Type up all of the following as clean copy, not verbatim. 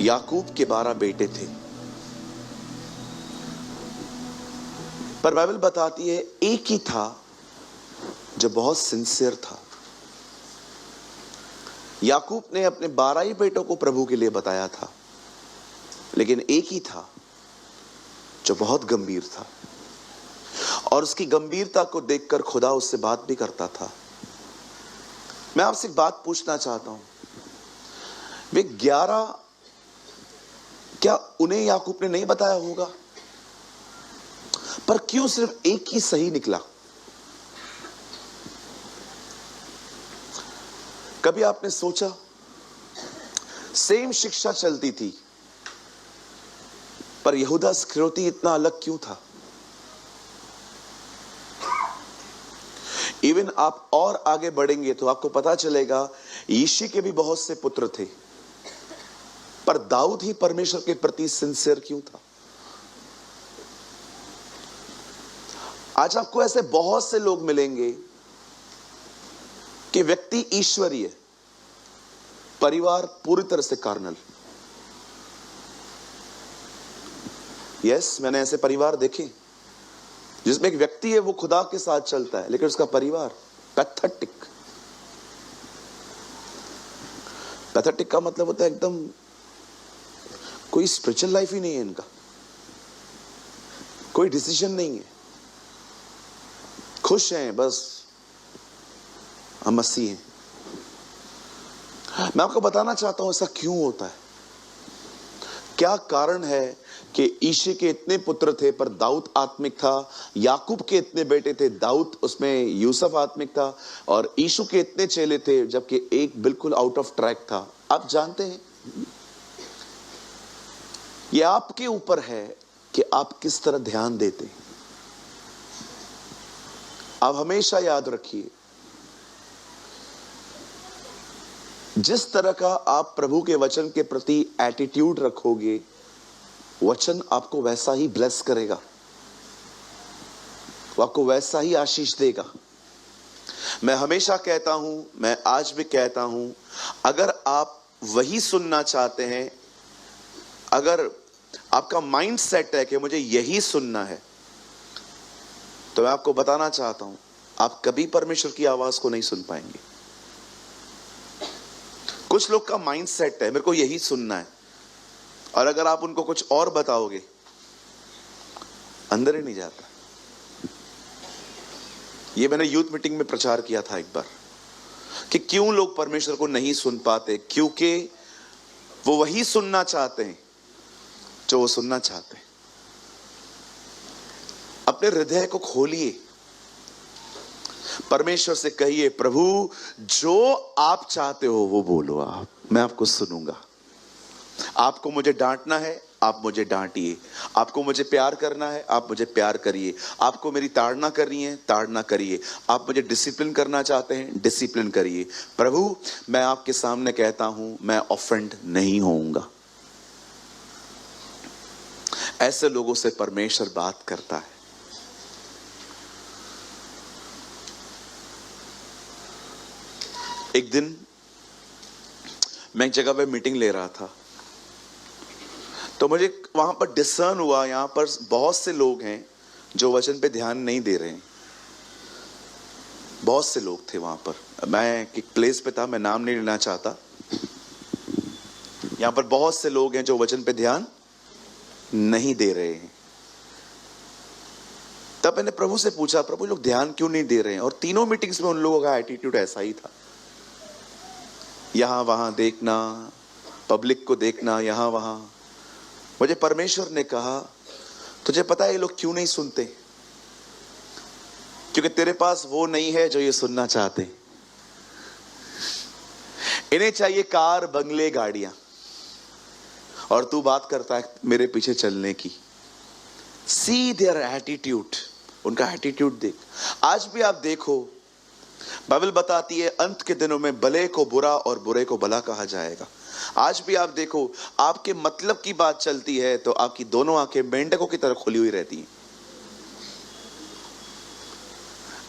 याकूब के 12 बेटे थे, पर बाइबल बताती है एक ही था जो बहुत सिंसियर था। याकूब ने अपने 12 ही बेटों को प्रभु के लिए बताया था, लेकिन एक ही था जो बहुत गंभीर था, और उसकी गंभीरता को देखकर खुदा उससे बात भी करता था। मैं आपसे एक बात पूछना चाहता हूं, वे 11 क्या उन्हें याकूब ने नहीं बताया होगा? पर क्यों सिर्फ एक ही सही निकला? कभी आपने सोचा, सेम शिक्षा चलती थी, पर यहूदा इस्करियोती इतना अलग क्यों था? इवन आप और आगे बढ़ेंगे तो आपको पता चलेगा यीशु के भी बहुत से पुत्र थे, पर दाऊद ही परमेश्वर के प्रति सिंसियर क्यों था? आज आपको ऐसे बहुत से लोग मिलेंगे कि व्यक्ति ईश्वरीय, परिवार पूरी तरह से कार्नल। यस, मैंने ऐसे परिवार देखे जिसमें एक व्यक्ति है, वो खुदा के साथ चलता है, लेकिन उसका परिवार पैथेटिक। पैथेटिक का मतलब होता है एकदम कोई स्पिरिचुअल लाइफ ही नहीं है इनका, कोई डिसीजन नहीं है, खुश हैं बस, हम मसीह हैं। मैं आपको बताना चाहता हूं ऐसा क्यों होता है। क्या कारण है कि यीशु के इतने पुत्र थे पर दाऊद आत्मिक था, याकूब के इतने बेटे थे, दाऊद उसमें यूसुफ आत्मिक था, और यीशु के इतने चेले थे जबकि एक बिल्कुल आउट ऑफ ट्रैक था? आप जानते हैं, यह आपके ऊपर है कि आप किस तरह ध्यान देते हैं। आप हमेशा याद रखिए, जिस तरह का आप प्रभु के वचन के प्रति एटीट्यूड रखोगे, वचन आपको वैसा ही ब्लेस करेगा, वो आपको वैसा ही आशीष देगा। मैं हमेशा कहता हूं, मैं आज भी कहता हूं, अगर आप वही सुनना चाहते हैं, अगर आपका माइंड सेट है कि मुझे यही सुनना है, तो मैं आपको बताना चाहता हूं, आप कभी परमेश्वर की आवाज को नहीं सुन पाएंगे। कुछ लोग का माइंड सेट है मेरे को यही सुनना है, और अगर आप उनको कुछ और बताओगे, अंदर ही नहीं जाता। ये मैंने यूथ मीटिंग में प्रचार किया था एक बार कि क्यों लोग परमेश्वर को नहीं सुन पाते, क्योंकि वो वही सुनना चाहते हैं जो वो सुनना चाहते हैं। अपने हृदय को खोलिए, परमेश्वर से कहिए, प्रभु जो आप चाहते हो वो बोलो, मैं आपको सुनूंगा। आपको मुझे डांटना है, आप मुझे डांटिए। आपको मुझे प्यार करना है, आप मुझे प्यार करिए। आपको मेरी ताड़ना करनी है, ताड़ना करिए। आप मुझे डिसिप्लिन करना चाहते हैं, डिसिप्लिन करिए। प्रभु, मैं आपके सामने कहता हूं, मैं ऑफेंड नहीं होऊंगा। ऐसे लोगों से परमेश्वर बात करता है। एक दिन मैं एक जगह पे मीटिंग ले रहा था, तो मुझे वहां पर डिसर्न हुआ, यहां पर बहुत से लोग हैं जो वचन पे ध्यान नहीं दे रहे हैं। बहुत से लोग थे वहां पर। मैं एक प्लेस पे था, मैं नाम नहीं लेना चाहता। यहां पर बहुत से लोग हैं जो वचन पे ध्यान नहीं दे रहे हैं। तब मैंने प्रभु से पूछा, प्रभु लोग ध्यान क्यों नहीं दे रहे हैं? और तीनों मीटिंग्स में उन लोगों का एटीट्यूड ऐसा ही था, यहां वहां देखना, पब्लिक को देखना, यहां वहां। मुझे परमेश्वर ने कहा, तुझे पता है ये लोग क्यों नहीं सुनते? क्योंकि तेरे पास वो नहीं है जो ये सुनना चाहते। इन्हें चाहिए कार, बंगले, गाड़ियां, और तू बात करता है मेरे पीछे चलने की। सी देयर एटीट्यूड, उनका एटीट्यूड देख। आज भी आप देखो, बाइबल बताती है अंत के दिनों में भले को बुरा और बुरे को भला कहा जाएगा। आज भी आप देखो, आपके मतलब की बात चलती है तो आपकी दोनों आंखें मेंढकों की तरह खुली हुई रहती हैं,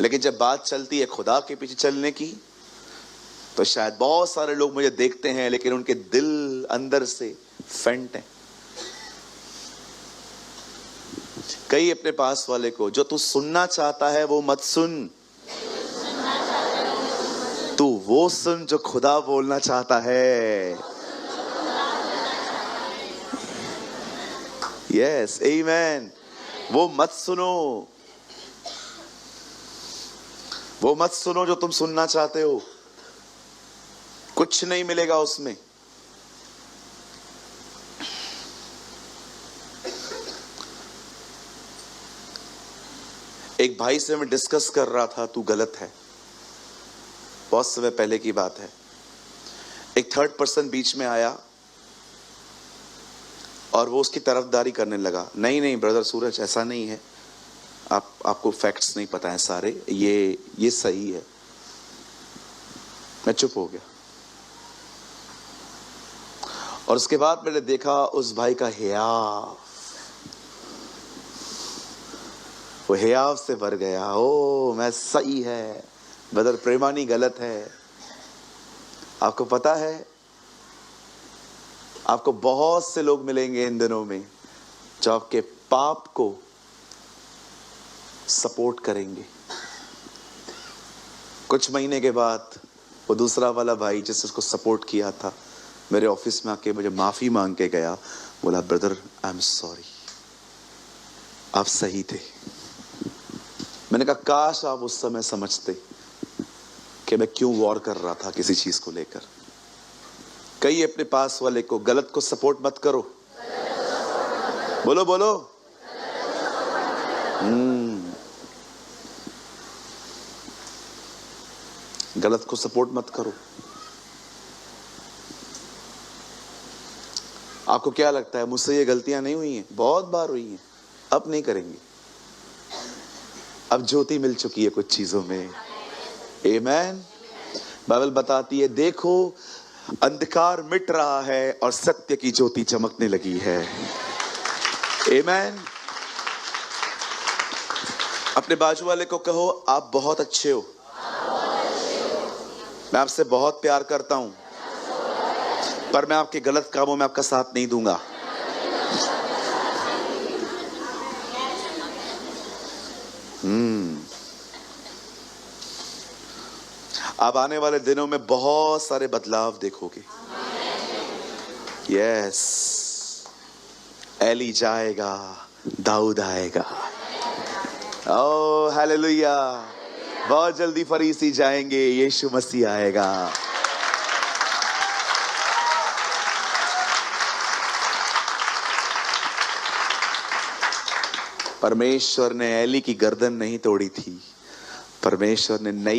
लेकिन जब बात चलती है खुदा के पीछे चलने की, तो शायद बहुत सारे लोग मुझे देखते हैं लेकिन उनके दिल अंदर से फेंट है। कई अपने पास वाले को, जो तू सुनना चाहता है वो मत सुन, तू वो सुन जो खुदा बोलना चाहता है। यस, आमीन। वो मत सुनो, वो मत सुनो जो तुम सुनना चाहते हो, कुछ नहीं मिलेगा उसमें। एक भाई से मैं डिस्कस कर रहा था, तू गलत है, बहुत समय पहले की बात है। एक थर्ड पर्सन बीच में आया और वो उसकी तरफदारी करने लगा। नहीं नहीं ब्रदर सूरज, ऐसा नहीं है, आपको फैक्ट्स नहीं पता है सारे, ये सही है। मैं चुप हो गया और उसके बाद मैंने देखा उस भाई का हियाव, वो हियाव से भर गया। ओ मैं सही है ब्रदर, प्रेमानी गलत है। आपको पता है, आपको बहुत से लोग मिलेंगे इन दिनों में जो आपके पाप को सपोर्ट करेंगे। कुछ महीने के बाद वो दूसरा वाला भाई जिसने उसको सपोर्ट किया था मेरे ऑफिस में आके मुझे माफी मांग के गया, बोला ब्रदर आई एम सॉरी, आप सही थे। मैंने कहा काश आप उस समय समझते कि मैं क्यों वॉर कर रहा था किसी चीज को लेकर। कई अपने पास वाले को, गलत को सपोर्ट मत करो। बोलो बोलो। गलत को सपोर्ट मत करो। आपको क्या लगता है मुझसे ये गलतियां नहीं हुई हैं? बहुत बार हुई हैं, अब नहीं करेंगे। अब ज्योति मिल चुकी है कुछ चीजों में। आमीन। बाइबल बताती है, देखो अंधकार मिट रहा है और सत्य की ज्योति चमकने लगी है। आमीन। अपने बाजू वाले को कहो, आप बहुत अच्छे हो, मैं आपसे बहुत प्यार करता हूं, पर मैं आपके गलत कामों में आपका साथ नहीं दूंगा। आप आने वाले दिनों में बहुत सारे बदलाव देखोगे। यस, एली जाएगा, दाऊद आएगा। Oh hallelujah. बहुत जल्दी फरीसी जाएंगे, यीशु मसीह आएगा। परमेश्वर ने एली की गर्दन नहीं तोड़ी थी, परमेश्वर ने नई